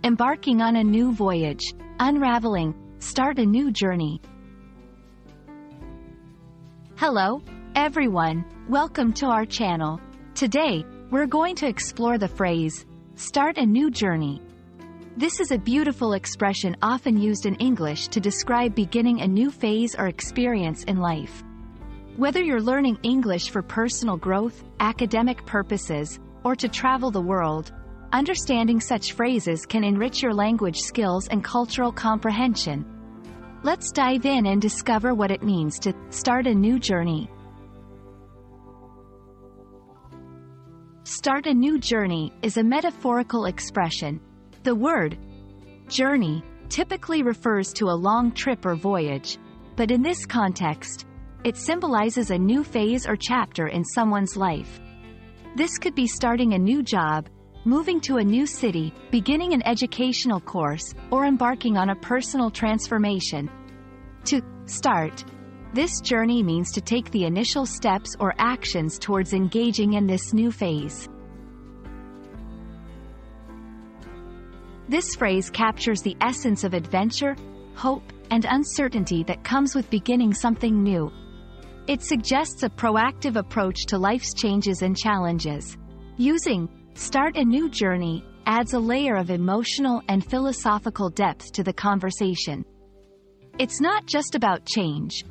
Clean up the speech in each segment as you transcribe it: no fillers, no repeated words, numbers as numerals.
Embarking on a new voyage, unraveling, start a new journey. Hello, everyone, welcome to our channel. Today, we're going to explore the phrase, start a new journey. This is a beautiful expression often used in English to describe beginning a new phase or experience in life. Whether you're learning English for personal growth, academic purposes, or to travel the world, understanding such phrases can enrich your language skills and cultural comprehension. Let's dive in and discover what it means to start a new journey. Start a new journey is a metaphorical expression. The word journey typically refers to a long trip or voyage, but in this context, it symbolizes a new phase or chapter in someone's life. This could be starting a new job, moving to a new city, beginning an educational course, or embarking on a personal transformation. To start this journey means to take the initial steps or actions towards engaging in this new phase. This phrase captures the essence of adventure, hope, and uncertainty that comes with beginning something new. It suggests a proactive approach to life's changes and challenges. Using start a new journey adds a layer of emotional and philosophical depth to the conversation. It's not just about change.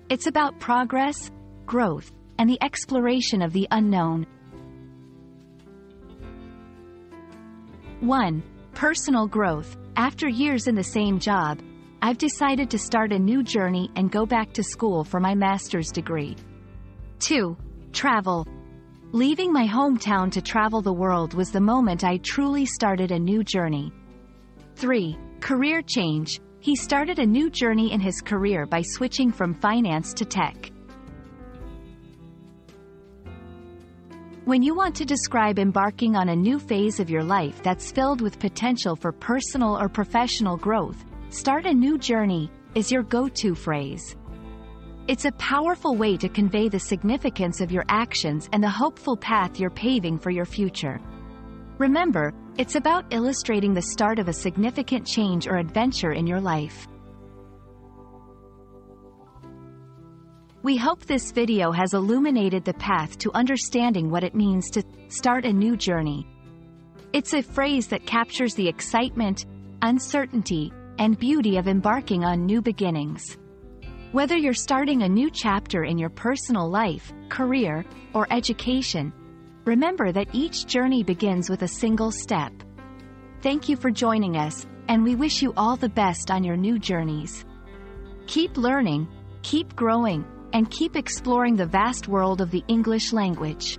It's about progress, growth, and the exploration of the unknown. 1. Personal growth. After years in the same job, I've decided to start a new journey and go back to school for my master's degree. 2. Travel. Leaving my hometown to travel the world was the moment I truly started a new journey. 3. Career change. He started a new journey in his career by switching from finance to tech. When you want to describe embarking on a new phase of your life that's filled with potential for personal or professional growth, start a new journey is your go-to phrase. It's a powerful way to convey the significance of your actions and the hopeful path you're paving for your future. Remember, it's about illustrating the start of a significant change or adventure in your life. We hope this video has illuminated the path to understanding what it means to start a new journey. It's a phrase that captures the excitement, uncertainty, and beauty of embarking on new beginnings. Whether you're starting a new chapter in your personal life, career, or education, remember that each journey begins with a single step. Thank you for joining us, and we wish you all the best on your new journeys. Keep learning, keep growing, and keep exploring the vast world of the English language.